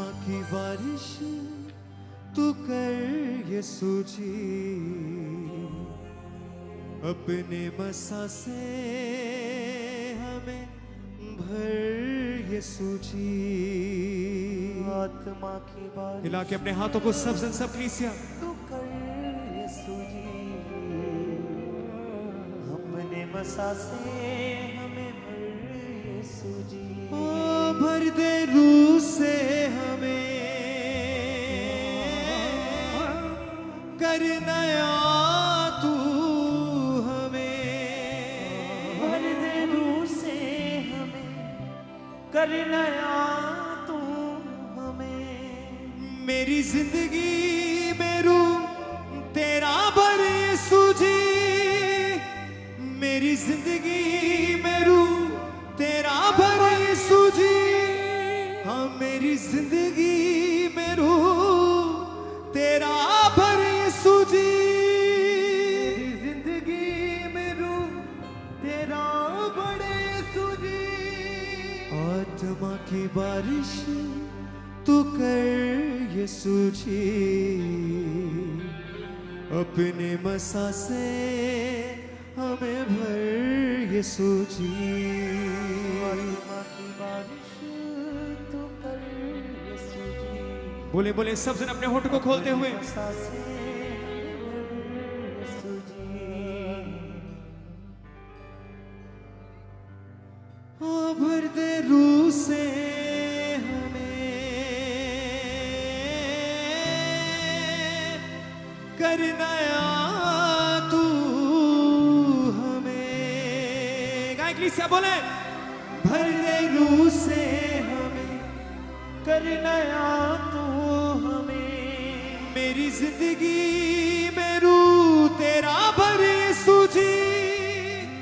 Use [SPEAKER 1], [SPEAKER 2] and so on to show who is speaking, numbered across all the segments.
[SPEAKER 1] आत्मा की बारिश तू कर यीशु जी, अपने मसा से हमें भर यीशु जी।
[SPEAKER 2] आत्मा की बारिश
[SPEAKER 1] हिला के अपने हाथों को सब जन सब कलीसिया
[SPEAKER 2] तू कर यीशु जी, अपने मसा से हमें भर यीशु जी।
[SPEAKER 1] ओ भर दे रूह से हमें, कर नया तू हमें,
[SPEAKER 2] भर दे रूह से हमें, कर नया तू हमें।
[SPEAKER 1] मेरी जिंदगी में रूह तेरा भर यीशु जी, मेरी जिंदगी में रूह तेरा भर यीशु जी। हाँ मेरी जिंदगी में रूह तेरा भर यीशु जी,
[SPEAKER 2] जिंदगी में रूह तेरा बड़े यीशु जी।
[SPEAKER 1] आत्मा की बारिश तू कर यीशु जी, अपने मसा से हमें भर यीशु जी।
[SPEAKER 2] आत्मा की बारिश तू कर यीशु जी,
[SPEAKER 1] बोले बोले सब जन अपने होठ को खोलते हुए,
[SPEAKER 2] मसा से हमें भर यीशु जी।
[SPEAKER 1] हाँ भर दे रूह से हमें, कर नया तू हमें। गायक लीसिया बोले, भर दे रूह से हमें,
[SPEAKER 2] कर नया तू हमें।
[SPEAKER 1] मेरी जिंदगी में रूह तेरा भर यीशु जी,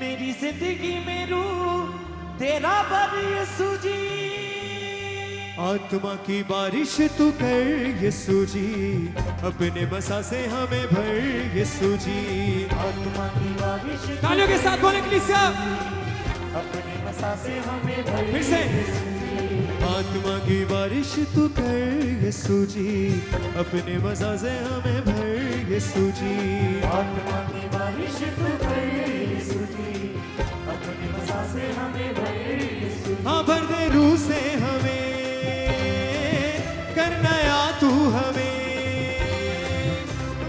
[SPEAKER 2] मेरी जिंदगी में रूह तेरा भर यीशु जी।
[SPEAKER 1] आत्मा की बारिश तू कर यीशु जी, अपने मसा से हमें भर यीशु जी।
[SPEAKER 2] आत्मा की बारिश
[SPEAKER 1] तालियों के साथ बोले कलीसिया,
[SPEAKER 2] अपने मसा से हमें भर
[SPEAKER 1] फिर से। आत्मा की बारिश तू कर यीशु जी, अपने मसा से हमें भर यीशु जी।
[SPEAKER 2] आत्मा की बारिश तू कर यीशु जी, अपने मसा से हमें भर यीशु जी।
[SPEAKER 1] हाँ भर दे रूह से हमें, कर नया तू हमें,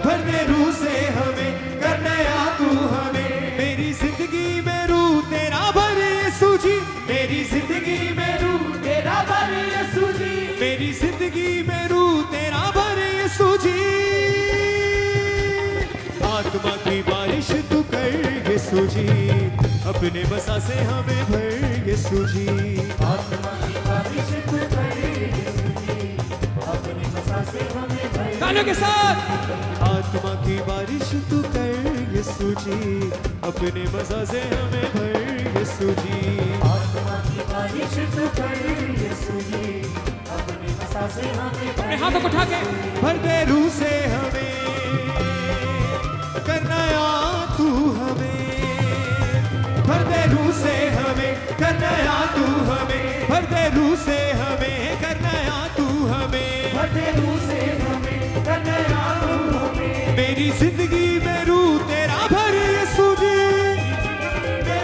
[SPEAKER 1] भर दे रूह से हमें, कर नया तू हमें। मेरी जिंदगी में रूह तेरा भर यीशु जी, मेरी जिंदगी में रूह
[SPEAKER 2] तेरा भर यीशु जी,
[SPEAKER 1] मेरी जिंदगी में रूह तेरा भर यीशु जी। आत्मा की बारिश तू कर यीशु जी, अपने बसा से हमें भर यीशु जी।
[SPEAKER 2] आत्मा की बारिश तू कर यीशु जी, अपने मसा से हमें भर।
[SPEAKER 1] तालियों के साथ, आत्मा की बारिश तू कर यीशु जी, अपने मजा से हमें भर यीशु जी।
[SPEAKER 2] आत्मा की बारिश तू कर यीशु जी, अपने मसा से हमें भर।
[SPEAKER 1] अपने हाथों को उठा के, भर दे रूह से हमें, कर नया तू हमें, भर दे रूह से हमें, कर नया तू हमें, भर दे रूह से हमें, कर नया तू हमें,
[SPEAKER 2] भर दे रूह से हमें, कर नया तू हमें।
[SPEAKER 1] मेरी जिंदगी में रूह तेरा भर यीशु जी,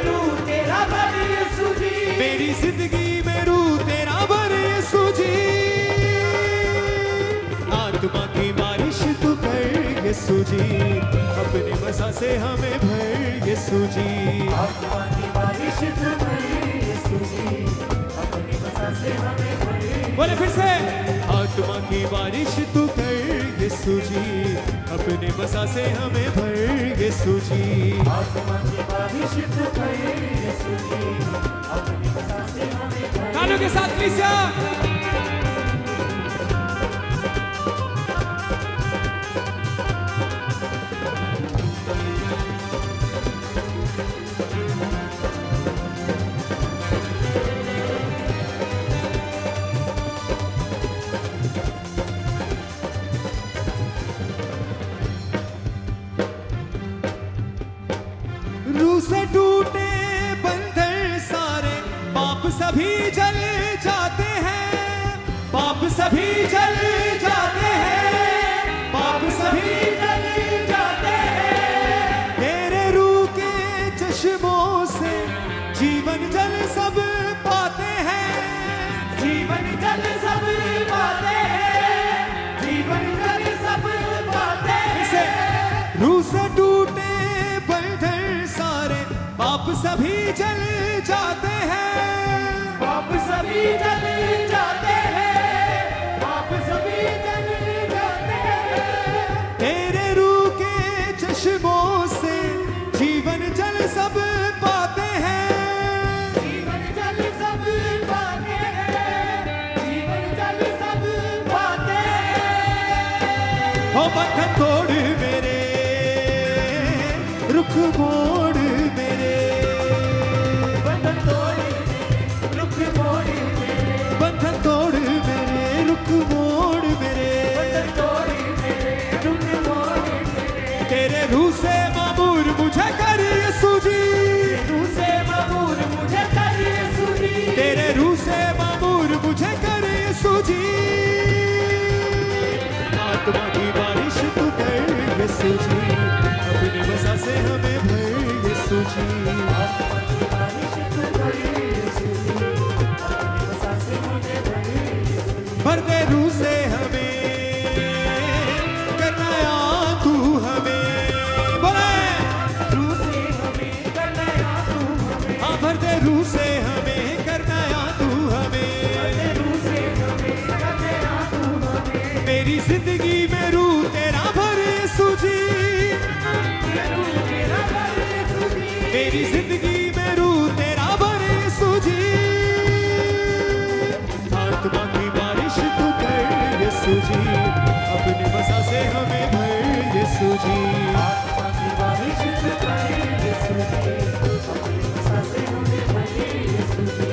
[SPEAKER 2] रूह तेरा भर यीशु जी,
[SPEAKER 1] मेरी जिंदगी में रूह तेरा भर यीशु जी। आत्मा की बारिश तू कर यीशु जी, अपने मसा से हमें भर यीशु जी।
[SPEAKER 2] आत्मा की बारिश तू कर यीशु जी, अपने मसा से हमें भर।
[SPEAKER 1] बोले फिर से, आत्मा की बारिश तू कर यीशु जी, अपने मसा से हमें भर यीशु जी।
[SPEAKER 2] आत्मा की बारिश तू कर यीशु जी, अपने मसा से हमें भर।
[SPEAKER 1] तालियों के साथ कलीसिया, रूह से टूटे बंधन सारे, पाप सभी जल जाते हैं, पाप सभी जल जाते हैं, पाप सभी जल जाते हैं। तेरे रूह के चश्मों से जीवन जल सब पाते हैं,
[SPEAKER 2] जीवन जल सब पाते हैं, जीवन जल सब पाते हैं।
[SPEAKER 1] रूह से टूटे बंधन सारे पाप सभी जल जाते हैं,
[SPEAKER 2] पाप सभी जल जाते हैं, पाप सभी जल जाते हैं।
[SPEAKER 1] तेरे रूह के चश्मों से जीवन जल सब पाते हैं,
[SPEAKER 2] जीवन जल सब पाते हैं, जीवन जल सब पाते हैं।
[SPEAKER 1] हो बंधन तोड़ मेरे, रुख मोड़ मेरे,
[SPEAKER 2] बंधन तोड़ रुख मोड़ मेरे,
[SPEAKER 1] बंधन तोड़ मेरे, रुख मोड़ मेरे।
[SPEAKER 2] बंधन तोड़ मेरे, रुख मोड़ मेरे।
[SPEAKER 1] तेरे रूह से मामूर मुझे कर यीशु जी,
[SPEAKER 2] रूह से मामूर मुझे कर यीशु जी,
[SPEAKER 1] तेरे रूह से मामूर मुझे कर यीशु जी। आत्मा की बारिश तू कर यीशु जी, अपने वसा से हमें भर यीशु जी।
[SPEAKER 2] आत्मा की बारिश तू कर यीशु जी, अपने वसा से मुझे भर यीशु जी।
[SPEAKER 1] भर दे रूह से हमें, करना या तू हमें, बोले
[SPEAKER 2] रूह से हमें करना या तू हमें,
[SPEAKER 1] हाँ भर दे रूह से हमें, करना या तू हमें।
[SPEAKER 2] रूह से हमें करना या तू हमें।
[SPEAKER 1] मेरी जिंदगी में रूह तेरा भर यीशु जी,
[SPEAKER 2] रूह तेरा भर यीशु जी,
[SPEAKER 1] मेरी जिंदगी में रूह तेरा भर यीशु जी। आत्मा की बारिश तू कर यीशु जी, अपने वसा से हमें भर यीशु जी।
[SPEAKER 2] आत्मा की बारिश तू कर यीशु जी, अपने वसा से मुझे भर यीशु जी।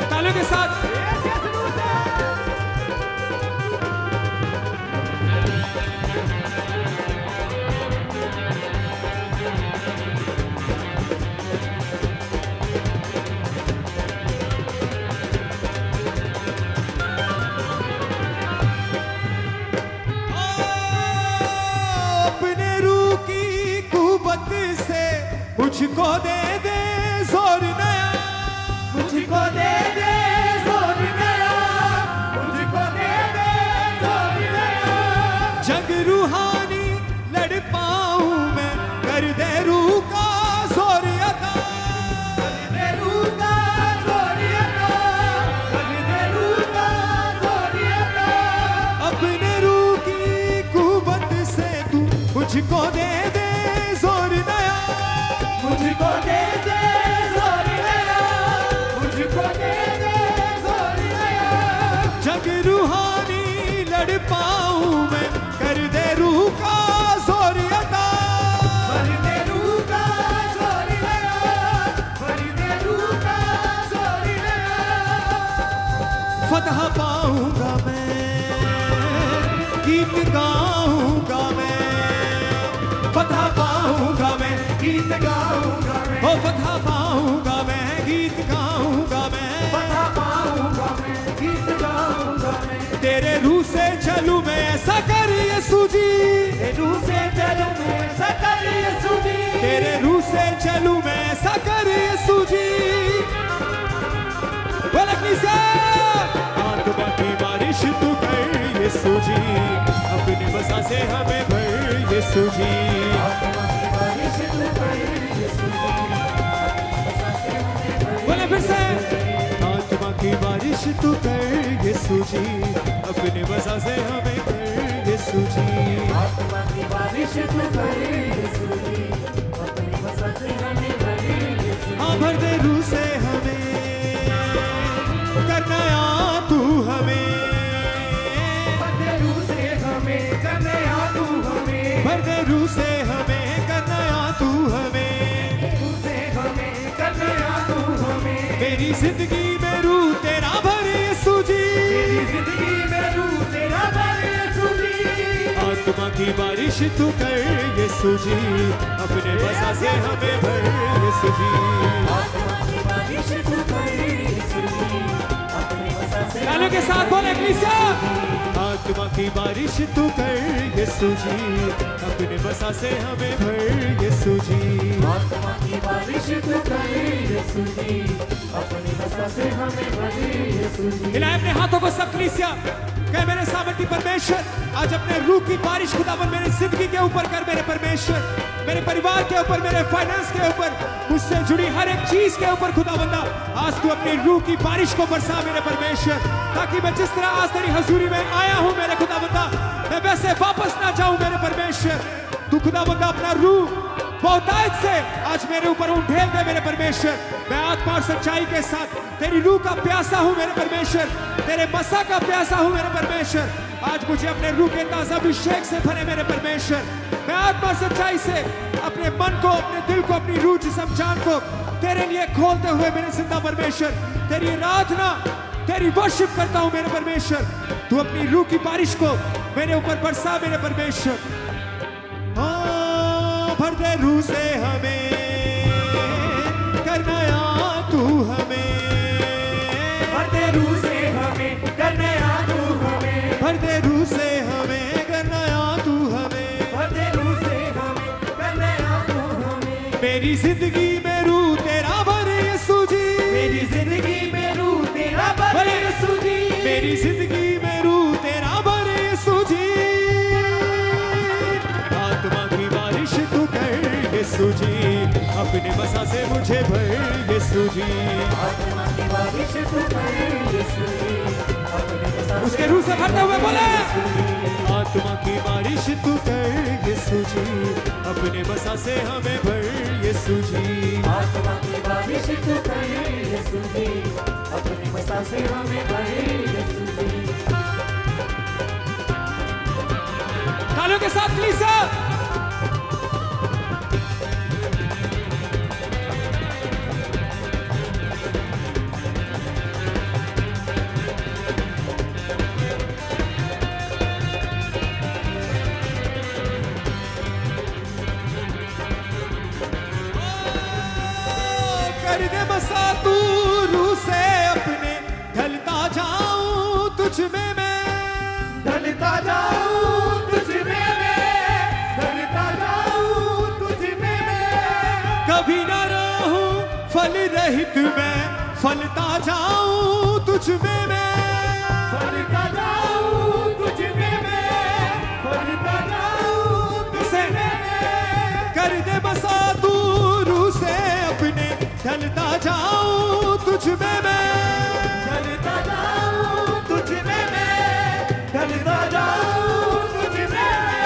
[SPEAKER 1] तालियों के साथ अपने रूह की कुव्वत से मुझको दे दे जोर नया,
[SPEAKER 2] मुझको दे दे जोर नया, मुझको दे दे जोर नया।
[SPEAKER 1] जग रूहानी लड़ पाऊं मैं, कर दे रूह का जोर अदा।
[SPEAKER 2] कर दे रूह का जोर अदा, कर दे रूह का जोर अदा।
[SPEAKER 1] अपने रूह की कुव्वत से तू मुझको दे दे जोर नया,
[SPEAKER 2] मुझको दे दे जोर नया, मुझको दे दे जोर नया।
[SPEAKER 1] जग रूहानी लड़ पाऊं मैं, कर दे रूह का जोर अदा।
[SPEAKER 2] कर दे रूह का जोर नया, कर दे रूह का जोर नया।
[SPEAKER 1] फतह पाऊंगा मैं, गीत गाऊंगा मैं, फतह पाऊंगा मैं,
[SPEAKER 2] गीत गाऊंगा मैं,
[SPEAKER 1] ओ फतह पाऊंगा मैं, गीत गाऊंगा मैं।
[SPEAKER 2] पता पाऊंगा मैं, गीत गाऊंगा मैं।
[SPEAKER 1] तेरे रूह से चलूं मैं, ऐसा कर यीशु जी,
[SPEAKER 2] रूह से चलूं मैं, सकल यीशु जी।
[SPEAKER 1] तेरे रूह से चलूं मैं, ऐसा कर यीशु जी। बोलकनी से आत्मा की बारिश तू कर यीशु जी, अपने वसा से हमें भर यीशु जी।
[SPEAKER 2] आत्मा की बारिश तू कर यीशु जी,
[SPEAKER 1] बोले फिर से आत्मा की बारिश तू कर यीशु जी, अपने वसा से हमें भर यीशु जी।
[SPEAKER 2] आत्मा की बारिश तू कर यीशु जी, अपनी वसा से हमें भर यीशु जी।
[SPEAKER 1] हाँ भर दे रूह से हमें, करना या तू हमें,
[SPEAKER 2] बंदे रूह से हमें करने आ तू हमें,
[SPEAKER 1] भर दे रूह से हमें, करना या तू हमें।
[SPEAKER 2] रूह से हमें करने आ तू हमें।
[SPEAKER 1] मेरी जिंदगी में रूह तेरा भर यीशु जी,
[SPEAKER 2] मेरी जिंदगी में रूह तेरा भर यीशु जी।
[SPEAKER 1] आत्मा की बारिश तू कर यीशु जी, अपने वसा से हमें भर यीशु जी।
[SPEAKER 2] आत्मा की बारिश तू कर यीशु जी, अपनी वसा
[SPEAKER 1] तालियों के साथ बोले कलीसिया। आत्मा की बारिश तू कर यीशु जी, अपने बसा से हमें भर यीशु जी।
[SPEAKER 2] आत्मा की बारिश तू कर यीशु जी, अपनी बसा से हमें भर यीशु जी।
[SPEAKER 1] हिलाए अपने हाथों को सब कलीसिया, कहे मेरे सामर्थी परमेश्वर आज अपने रूह की बारिश खुदावन मेरी जिंदगी के ऊपर कर मेरे परमेश्वर, मेरे परिवार के ऊपर, मेरे फाइनेंस के ऊपर, मुझसे जुड़ी हर एक चीज के ऊपर खुदावंदा आज तू अपनी रूह की बारिश को बरसा मेरे परमेश्वर, ताकि मैं जिस तरह आज तेरी हजूरी में आया हूं मेरे खुदावंदा मैं वैसे वापस ना जाऊं मेरे परमेश्वर। तू खुदावंदा अपना रूह बहुतायत से आज मेरे ऊपर उंडेल दे मेरे परमेश्वर। मैं आत्मा और सच्चाई के साथ तेरी रूह का प्यासा हूं मेरे परमेश्वर, तेरे मसा का प्यासा हूं मेरे परमेश्वर। आज मुझे अपने रूह के ताजा अभिषेक से भरे मेरे परमेश्वर। मैं आत्मा और सच्चाई से अपने मन को, अपने दिल को, अपनी रूह, जिस्म, जान को तेरे लिए खोलते हुए मेरे जिंदा परमेश्वर तेरी आराधना, तेरी वर्शिप करता हूं मेरे परमेश्वर। तू अपनी रूह की बारिश को मेरे ऊपर बरसा मेरे परमेश्वर। भर दे रूह से हमें, करना या तू हमें,
[SPEAKER 2] भर दे रूह से हमें, करना या तू हमें,
[SPEAKER 1] भर दे रूह से हमें, करना या तू हमें,
[SPEAKER 2] भर दे रूह से हमें, करना या तू हमें।
[SPEAKER 1] मेरी जिंदगी में रूह तेरा भर यीशु जी,
[SPEAKER 2] मेरी जिंदगी में रूह तेरा भर यीशु जी,
[SPEAKER 1] मेरी जिंदगी में रूह तेरा भर यीशु जी। आत्मा की बारिश तू कर यीशु जी, अपने बसा से मुझे भर यीशु जी।
[SPEAKER 2] आत्मा की बारिश तू कर यीशु जी, अपने बसा से
[SPEAKER 1] उसके रूह से भरते हुए बोले आत्मा की बारिश तू कर यीशु जी, अपने बसा से हमें भर यीशु जी।
[SPEAKER 2] आत्मा की बारिश तू कर यीशु जी, अपने बसा से हमें भर यीशु जी।
[SPEAKER 1] तालियों के साथ कलीसिया। कर दे बसा तू रूह से अपने, ढलता जाऊं तुझ में मैं,
[SPEAKER 2] ढलता जाऊं तुझ में मैं, ढलता जाऊं तुझ में मैं।
[SPEAKER 1] कभी न रहूं फल रहित मैं, फलता जाऊं तुझ में मैं,
[SPEAKER 2] फलता जाऊं तुझ में मैं, फलता जाऊं तुझ में मैं।
[SPEAKER 1] कर दे बसा तू रूह से अपने, ढलता जाऊं तुझ में मैं,
[SPEAKER 2] ढलता जाऊं तुझ में मैं, ढलता जाऊं तुझ में मैं।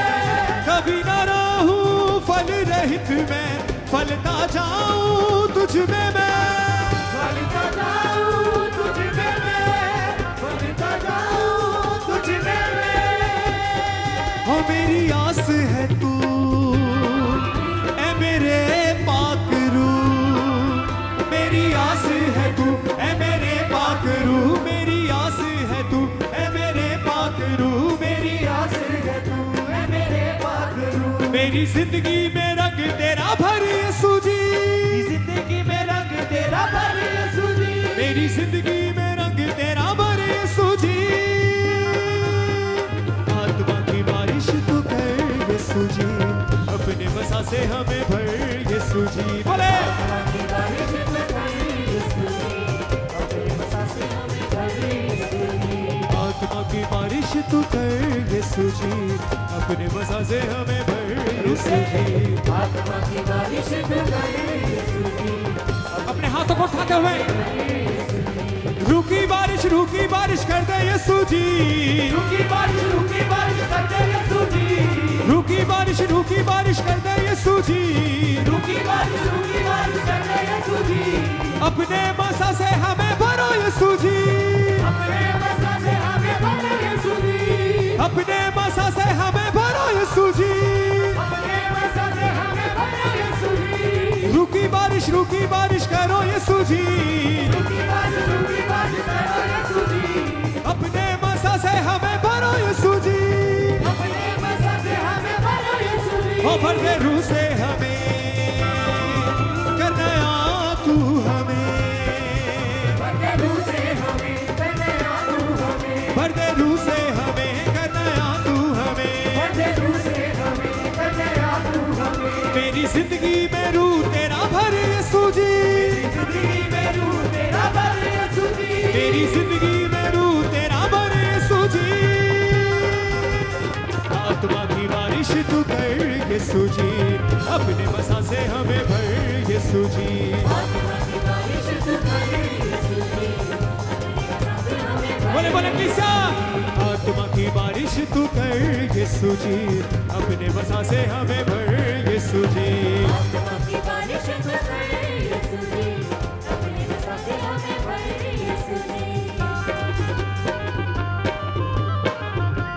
[SPEAKER 1] कभी न रहूं फल रहित मैं, फलता जाऊं तुझ में मैं,
[SPEAKER 2] फलता जाऊं तुझ में मैं, फलता जाऊं तुझ में मैं।
[SPEAKER 1] हो मेरी आस है तू ऐ मेरे पाक रूह, मेरी आस है तू ऐ मेरे पाक रूह, मेरी आस है तू ऐ मेरे पाक रूह, मेरी आस है तू
[SPEAKER 2] ऐ मेरे पाक रूह,
[SPEAKER 1] मेरी जिंदगी में रंग तेरा भर यीशु जी,
[SPEAKER 2] जिंदगी में रंग तेरा भर यीशु जी,
[SPEAKER 1] मेरी जिंदगी में रंग तेरा भर यीशु जी। आत्मा की बारिश तू कर यीशु जी, अपने बसा से हमें भर यीशु जी। बोले
[SPEAKER 2] आत्मा की बारिश तू कर यीशु जी, अपने बसा से हमें भर यीशु जी।
[SPEAKER 1] आत्मा की बारिश तू कर यीशु जी, अपने बसा से हमें भर यीशु जी।
[SPEAKER 2] आत्मा की बारिश तू कर यीशु जी,
[SPEAKER 1] अपने हाथों को उठाते हुए रूह की बारिश कर दे यीशु जी,
[SPEAKER 2] रूकी बारिश कर दे यीशु जी,
[SPEAKER 1] रूह की बारिश कर दे यीशु जी।
[SPEAKER 2] रूकी बारिश कर दे यीशु जी,
[SPEAKER 1] अपने बसा से हमें भरो यीशु जी,
[SPEAKER 2] अपने बसा से हमें भर यीशु जी,
[SPEAKER 1] अपने बसा से हमें भरो यीशु जी।
[SPEAKER 2] अपने बसा से हमें भर यीशु जी,
[SPEAKER 1] रूह की बारिश करो यीशु जी,
[SPEAKER 2] रूकी बारिश करो यीशु जी,
[SPEAKER 1] अपने बसा से हमें भरो यीशु जी।
[SPEAKER 2] अपने बसा से हमें भर यीशु जी।
[SPEAKER 1] हो भर दे रूह से हमें, करना या तू हमें,
[SPEAKER 2] भर दे रूह से हमें, करना या तू
[SPEAKER 1] मेरी जिंदगी में रू तेरा भर यीशु जी,
[SPEAKER 2] जिंदगी में रू तेरा भर यीशु जी,
[SPEAKER 1] मेरी जिंदगी में रू तेरा भर यीशु जी। आत्मा की बारिश तू कर यीशु जी, अपने मसा से हमें भर यीशु जी।
[SPEAKER 2] आत्मा की बारिश तू कर यीशु जी,
[SPEAKER 1] बोले बोले किसा, आत्मा की बारिश तू कर यीशु जी, अपने मसा से हमें भर यीशु जी।
[SPEAKER 2] आत्मा की बारिश तू कर यीशु जी, अपने बसा से हमें भर यीशु जी।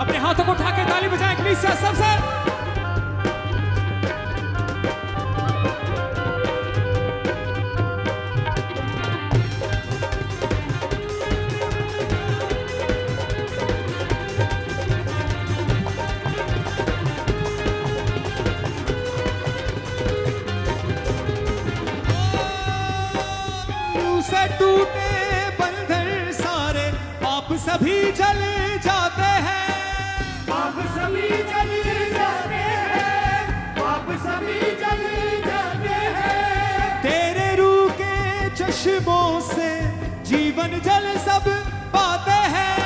[SPEAKER 1] अपने हाथों को उठा के ताली बजाएं कलीसिया सबसे। से टूटे बंधन सारे पाप सभी जल जाते हैं,
[SPEAKER 2] पाप सभी जल जाते हैं, पाप सभी जल जाते हैं।
[SPEAKER 1] तेरे रूह के चश्मों से जीवन जल सब पाते हैं,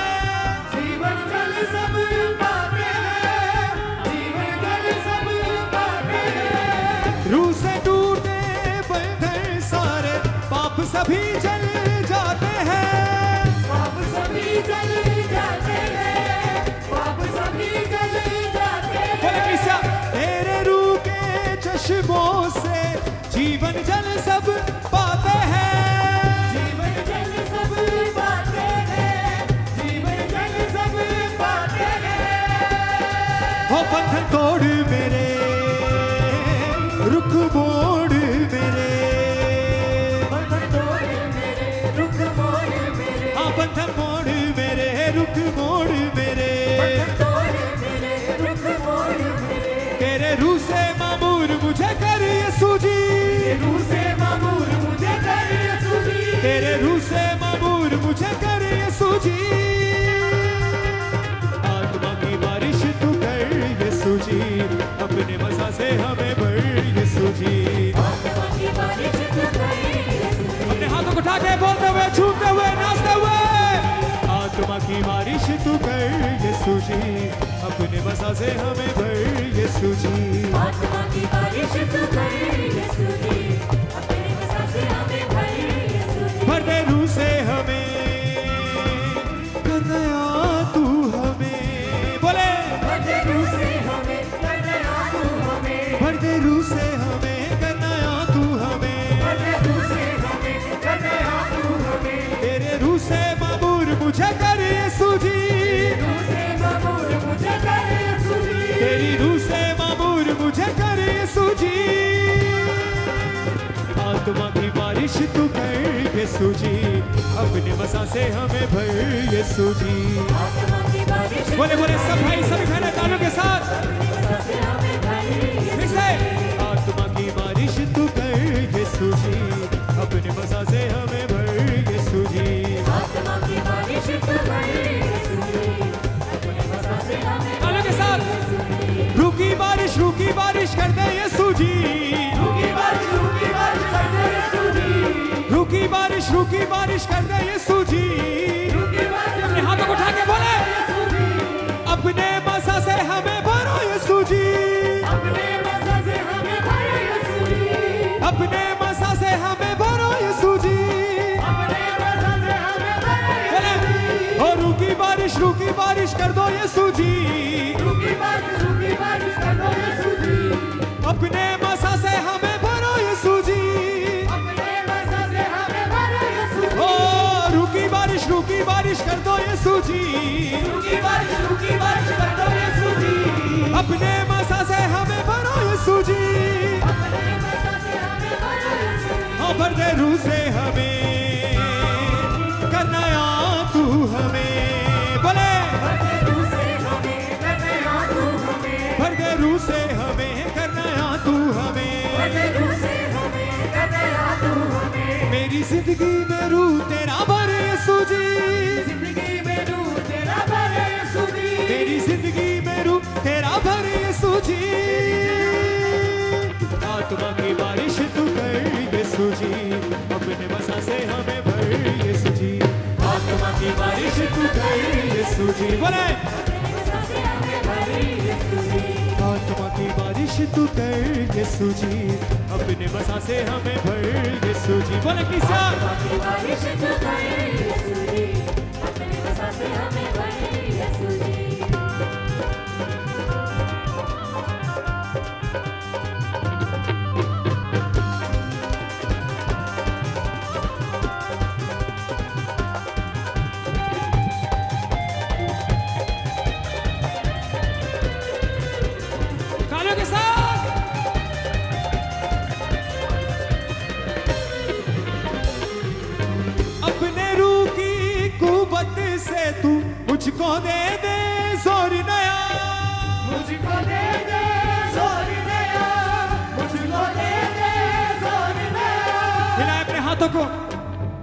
[SPEAKER 2] जीवन जल सब पाते हैं, जीवन जल सब पाते हैं।
[SPEAKER 1] रूह से टूटे बंधन सारे पाप सभी जल जाते हैं,
[SPEAKER 2] पाप सभी जल जाते हैं, पाप सभी जल जाते
[SPEAKER 1] बोले
[SPEAKER 2] हैं।
[SPEAKER 1] किसा, तेरे रूह के चश्मों से जीवन जल सब पाते हैं।
[SPEAKER 2] जीवन जल सब पाते हैं, जीवन जल सब पाते हैं।
[SPEAKER 1] हो बंधन तोड़ मेरे, रुख मोड़ मेरे,
[SPEAKER 2] बंधन तोड़ मेरे, रुख मोड़ मेरे,
[SPEAKER 1] हाँ बंधन मोड़ मेरे, रुख मोड़ मेरे।
[SPEAKER 2] बंधन तोड़ मेरे, रुख मोड़ मेरे।
[SPEAKER 1] तेरे रूह से मामूर मुझे कर यीशु जी,
[SPEAKER 2] रूह से मामूर मुझे कर यीशु जी,
[SPEAKER 1] तेरे रूह से मामूर मुझे कर यीशु जी। आत्मा की बारिश तू कर यीशु जी, अपने मसा से हमें भर यीशु जी।
[SPEAKER 2] आत्मा की बारिश तू कर यीशु जी।
[SPEAKER 1] अपने हाथों को उठा के बोलते हुए, झूमते हुए, नाचते हुए, आत्मा की बारिश तू कर यीशु जी, अपने मसा से हमें भर यीशु जी।
[SPEAKER 2] आत्मा की बारिश तू कर यीशु जी, अपने बसा से हमें भर यीशु जी।
[SPEAKER 1] भर दे रूह से हमें, कर नया तू हमें, बोले
[SPEAKER 2] भर दे रूह से हमें, कर नया तू हमें।
[SPEAKER 1] भर दे रूह से हमें, कर नया तू हमें।
[SPEAKER 2] भर दे रूह से हमें, कर नया तू हमें।
[SPEAKER 1] तेरे रूह से मामूर मुझे कर यीशु जी,
[SPEAKER 2] रूह से मामूर मुझे कर यीशु जी,
[SPEAKER 1] तेरी रूह से मामूर मुझे कर यीशु जी। आत्मा की बारिश तू कर यीशु जी, अपने मसा से हमें भर यीशु जी।
[SPEAKER 2] आत्मा की बारिश
[SPEAKER 1] बोले बोले सब भाई सभी बहनें तालियों के साथ
[SPEAKER 2] बसा से हमें भर यीशु
[SPEAKER 1] फिर से। आत्मा की बारिश तू कर यीशु जी, अपने मसा से हमें भर यीशु जी।
[SPEAKER 2] आत्मा की बारिश तू कर यीशु जी, अपने बसा से हमें
[SPEAKER 1] तालियों के साथ रूकी बारिश कर दे यीशु जी,
[SPEAKER 2] रूकी बारिश कर दे यीशु जी,
[SPEAKER 1] रूकी बारिश कर दे यीशु जी।
[SPEAKER 2] रूकी बारिश
[SPEAKER 1] अपने हाथों को उठा के बोले,
[SPEAKER 2] यीशु जी,
[SPEAKER 1] अपने मसा से हमें भरो यीशु जी,
[SPEAKER 2] अपने बसा से हमें भर यीशु जी,
[SPEAKER 1] अपने मसा से हमें भरो यीशु जी।
[SPEAKER 2] अपने बसा से हमें भर
[SPEAKER 1] बोले
[SPEAKER 2] यीशु जी,
[SPEAKER 1] ओ रूकी बारिश कर दो यीशु जी,
[SPEAKER 2] रूकी बारिश कर दो यीशु जी,
[SPEAKER 1] अपने मसा से हमें भरो यीशु जी।
[SPEAKER 2] अपने बसा से हमें भर यीशु जी,
[SPEAKER 1] ओ रूकी बारिश कर दो यीशु जी,
[SPEAKER 2] रूकी बारिश कर दो यीशु जी,
[SPEAKER 1] अपने मसा से हमें भरो यीशु जी।
[SPEAKER 2] अपने बसा से हमें भर यीशु जी।
[SPEAKER 1] ओ भर दे रूह से हमें, कर नया तू हमें, बोले
[SPEAKER 2] भर दे रूह से हमें, कर नया तू हमें।
[SPEAKER 1] भर दे रूह से हमें, कर नया तू हमें।
[SPEAKER 2] भर दे रूह से हमें, कर नया तू हमें।
[SPEAKER 1] मेरी जिंदगी में रूह तेरा भर यीशु जी,
[SPEAKER 2] जिंदगी में रूह तेरा भर यीशु जी,
[SPEAKER 1] मेरी जिंदगी में रूह तेरा भर यीशु जी। बारिश तू कर यीशु जी बोले आत्मा की बारिश तू कर यीशु जी अपने बसा से हमें भर यीशु जी बोले किसा
[SPEAKER 2] बारिश तू कर यीशु जी अपने बसा से हमें भर यीशु जी
[SPEAKER 1] तालियों के साथ अपने रूह की कुव्वत से तू मुझको दे दे जोर नया
[SPEAKER 2] मुझको दे दे जोर नया मुझको दे दे जोर नया
[SPEAKER 1] हिलाए अपने हाथों को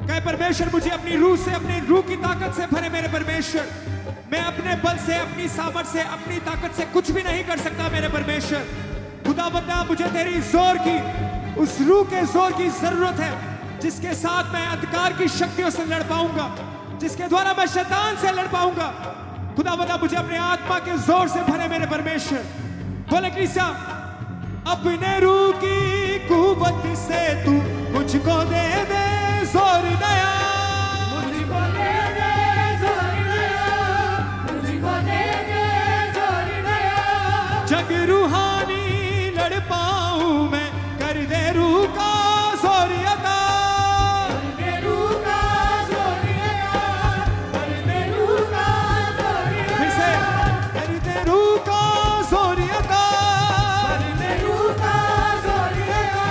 [SPEAKER 1] कहे परमेश्वर मुझे अपनी रूह से अपनी रूह की ताकत से भरे मेरे परमेश्वर मैं अपने बल से अपनी सामर्थ से अपनी ताकत से कुछ भी नहीं कर सकता मेरे परमेश्वर खुदा बंदा मुझे तेरी जोर की उस रूह के जोर की जरूरत है जिसके साथ मैं अंधकार की शक्तियों से लड़ पाऊंगा जिसके द्वारा मैं शैतान से लड़ पाऊंगा खुदा बंदा मुझे अपने आत्मा के जोर से भरे मेरे परमेश्वर बोले कृष्णा अपने रूह की कुव्वत से तू मुझको दे दे जोर नया
[SPEAKER 2] मुझको दे दे जोर नया मुझको दे दे जोर नया
[SPEAKER 1] जग रूहानी लड़ पाऊं मैं कर दे रूह का जोर अता
[SPEAKER 2] कर दे रूह का जोर नया कर दे रूह का जोर नया
[SPEAKER 1] फिर से कर दे रूह का जोर अता
[SPEAKER 2] कर दे रूह का जोर नया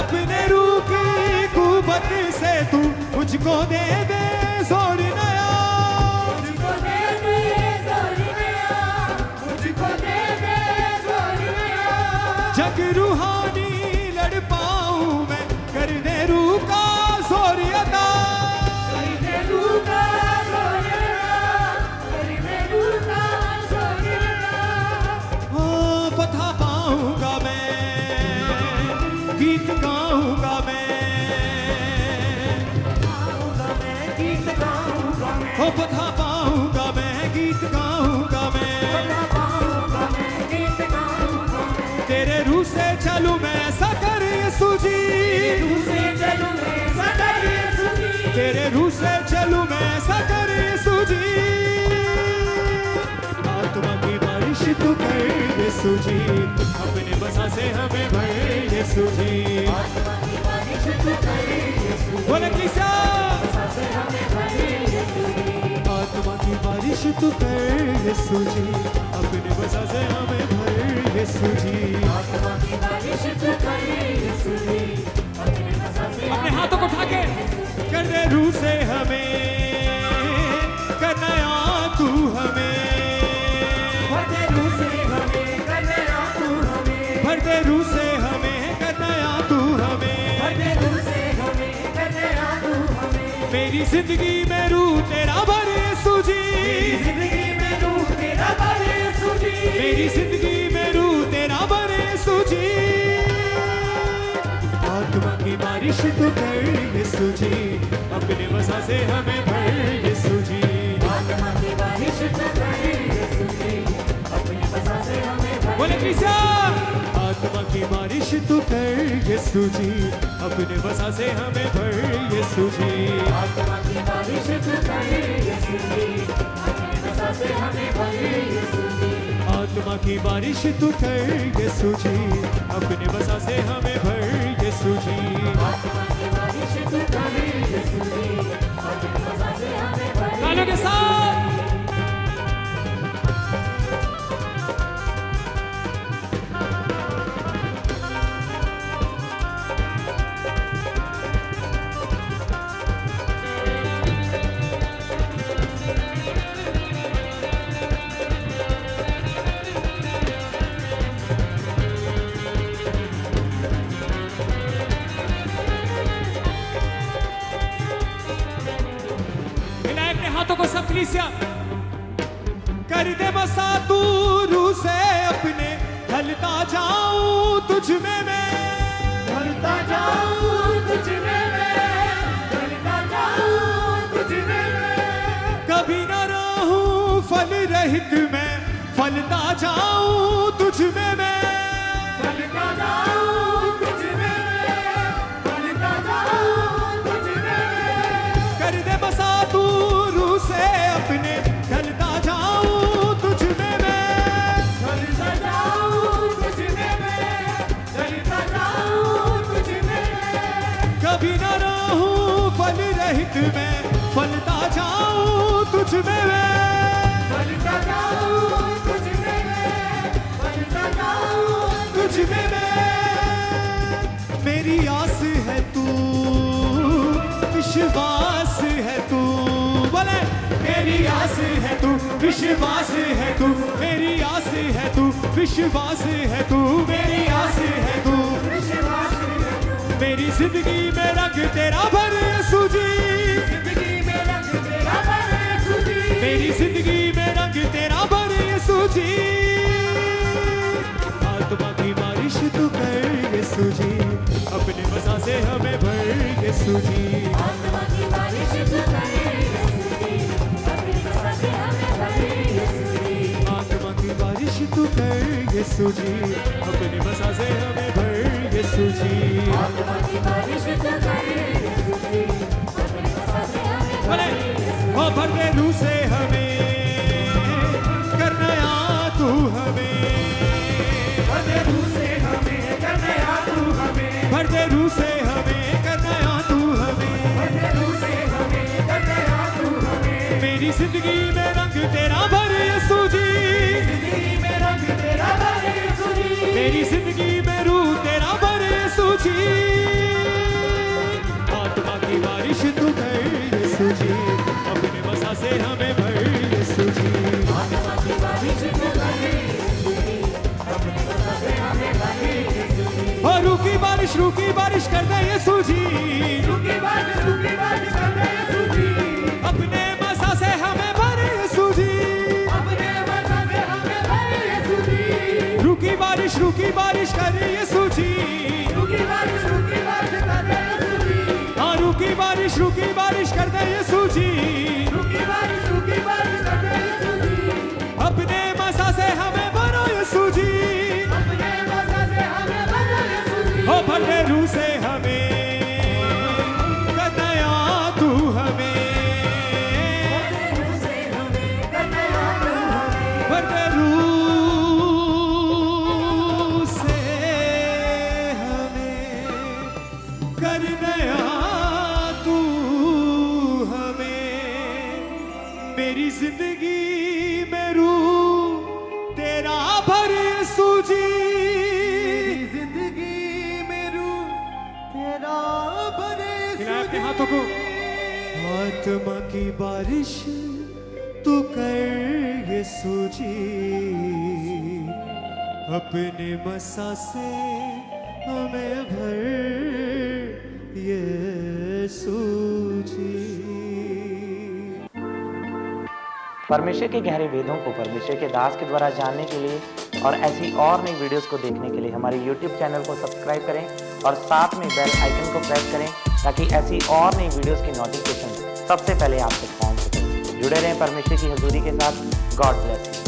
[SPEAKER 1] अपने रूह की कुव्वत से तू मुझको दे दे जोर नया
[SPEAKER 2] मुझको दे दे जोर नया मुझको दे दे जोर नया
[SPEAKER 1] जग रूहानी लड़ पाऊं मैं कर दे रूह का जोर अता
[SPEAKER 2] कर दे रूह का जोर नया कर दे रूह का जोर नया
[SPEAKER 1] पता पाऊंगा मैं गीत गाऊंगा मैं
[SPEAKER 2] गाऊंगा मैं गीत गाऊंगा मैं
[SPEAKER 1] हो पता पाऊंगा मैं गीत गाऊंगा मैं
[SPEAKER 2] गाऊंगा मैं गीत गाऊंगा मैं
[SPEAKER 1] तेरे रूह से चलूं मैं ऐसा कर यीशु जी
[SPEAKER 2] तुझसे चलूं मैं सदा यीशु जी
[SPEAKER 1] तेरे रूह से चलूं मैं ऐसा कर यीशु जी आत्मा की बारिश तू कर यीशु जी अपने बसा से हमें भर यीशु जी
[SPEAKER 2] आत्मा की बारिश तू कर यीशु
[SPEAKER 1] बोले किसा
[SPEAKER 2] से हमें भरे यीशु जी
[SPEAKER 1] आत्मा की बारिश तू कर यीशु जी अपने बसा से हमें भर यीशु जी
[SPEAKER 2] आत्मा की बारिश तू कर यीशु जी अपने बसा से
[SPEAKER 1] अपने हाथों को उठा के कर दे रूह से हमें करना तू हमें
[SPEAKER 2] भर दे रूह से हमें करने आ तू हमें
[SPEAKER 1] भर दे रूह से हमें करना तू हमें
[SPEAKER 2] भर दे रूह से हमें करने आ तू हमें
[SPEAKER 1] मेरी जिंदगी में रूह तेरा भर यीशु जी
[SPEAKER 2] जिंदगी में रूह तेरा भर यीशु जी
[SPEAKER 1] मेरी जिंदगी में रूह तेरा भर यीशु जी आत्मा की बारिश तू कर यीशु जी अपने वसा से हमें भर यीशु जी
[SPEAKER 2] आत्मा की बारिश तू कर यीशु जी अपने बसा से हमें भर
[SPEAKER 1] बोले कृष्णा आत्मा की बारिश तू कर यीशु जी अपने वसा से हमें भर यीशु जी
[SPEAKER 2] आत्मा की बारिश तू कर यीशु जी अपने बसा से हमें भर यीशु जी
[SPEAKER 1] आत्मा की बारिश तू कर यीशु जी अपने वसा से हमें भर यीशु जी
[SPEAKER 2] आत्मा की बारिश तू कर यीशु जी अपने बसा से हमें भर
[SPEAKER 1] तालियों के साथ हाथों को सब कलीसिया कर दे बसा तू रूह से अपने ढलता जाऊं तुझ में मैं
[SPEAKER 2] ढलता जाऊं तुझ में मैं ढलता जाऊं तुझ में मैं
[SPEAKER 1] फलता जाऊं तुझ में मैं,
[SPEAKER 2] फलता जाऊं तुझ में मैं, फलता जाऊं तुझ में मैं।
[SPEAKER 1] कर दे बसा तू रूह से अपने, ढलता जाऊं तुझ में मैं,
[SPEAKER 2] ढलता जाऊं तुझ में मैं, ढलता जाऊं तुझ में मैं।
[SPEAKER 1] कभी न रहूं फल रहित मैं, फलता जाऊं तुझ में मैं,
[SPEAKER 2] फलता जाऊं तुझ में मैं, फलता जाऊं
[SPEAKER 1] तुझ में मैं। मेरी आस है तू, विश्वास है तू, बोले मेरी आस है तू, विश्वास है तू, मेरी आस है तू, विश्वास है तू, मेरी आस है तू,
[SPEAKER 2] विश्वास है तू।
[SPEAKER 1] मेरी जिंदगी में रंग तेरा भर यीशु जी,
[SPEAKER 2] जिंदगी में रंग तेरा भर यीशु जी,
[SPEAKER 1] मेरी जिंदगी में रंग तेरा भर यीशु जी। आत्मा की बारिश तू कर यीशु जी, अपने मज़ा से हमें भर यीशु जी।
[SPEAKER 2] आत्मा की बारिश तू कर यीशु जी, अपनी मसा से हमें भर यीशु जी।
[SPEAKER 1] आत्मा की बारिश तू कर यीशु जी, अपने मज़ा से हमें भर यीशु जी।
[SPEAKER 2] आत्मा की बारिश तू कर यीशु जी, अपनी मसा से हमें भर
[SPEAKER 1] बोले
[SPEAKER 2] यीशु जी।
[SPEAKER 1] ओ भर दे रूह से हमें, कर नया तू हमें,
[SPEAKER 2] भर दे रूह से हमें, कर नया तू हमें,
[SPEAKER 1] भर दे रूह से हमें, कर नया तू हमें।
[SPEAKER 2] भर दे रूह से हमें, कर नया तू हमें।
[SPEAKER 1] मेरी जिंदगी में रंग तेरा भर यीशु जी,
[SPEAKER 2] जिंदगी में रंग तेरा भर यीशु जी,
[SPEAKER 1] मेरी जिंदगी में रूह तेरा भर यीशु जी। आत्मा की बारिश तू कर यीशु जी, अपने मज़ा से हमें भर यीशु जी।
[SPEAKER 2] आत्मा की बारिश तू कर यीशु जी, अपनी मसा से हमें भर यीशु जी।
[SPEAKER 1] और रूह की बारिश कर दे यीशु जी,
[SPEAKER 2] रूकी बारिश कर दे यीशु जी,
[SPEAKER 1] अपने मज़ा से हमें भर यीशु जी।
[SPEAKER 2] अपने मसा से हमें भर यीशु जी।
[SPEAKER 1] रूह की बारिश कर दे यीशु जी,
[SPEAKER 2] रूकी बारिश कर दे यीशु जी,
[SPEAKER 1] हाँ रूह की बारिश कर दे यीशु जी।
[SPEAKER 2] रूकी बारिश कर दे यीशु जी।
[SPEAKER 1] अपने मज़ा से हमें भरो यीशु जी,
[SPEAKER 2] अपने मसा से हमें भर यीशु जी।
[SPEAKER 1] ओ भर दे रूह से हमें, कर नया तू हमें,
[SPEAKER 2] भर दे रूह से हमें, कर नया तू हमें।
[SPEAKER 1] भर दे रूह से हमें, कर नया तू हमें। मेरी जिंदगी में रूह तेरा भर यीशु जी,
[SPEAKER 2] जिंदगी में रूह तेरा भर
[SPEAKER 1] हिलाए अपने हाथों को। आत्मा की बारिश तू कर यीशु जी, अपने मसा से हमें भर यीशु जी।
[SPEAKER 3] परमेश्वर के गहरे वेदों को परमेश्वर के दास के द्वारा जानने के लिए और ऐसी और नई वीडियोस को देखने के लिए हमारे YouTube चैनल को सब्सक्राइब करें और साथ में बेल आइकन को प्रेस करें ताकि ऐसी और नई वीडियोस की नोटिफिकेशन सबसे पहले आप तक पहुंच सके। जुड़े रहें परमेश्वर की हजूरी के साथ। God bless you.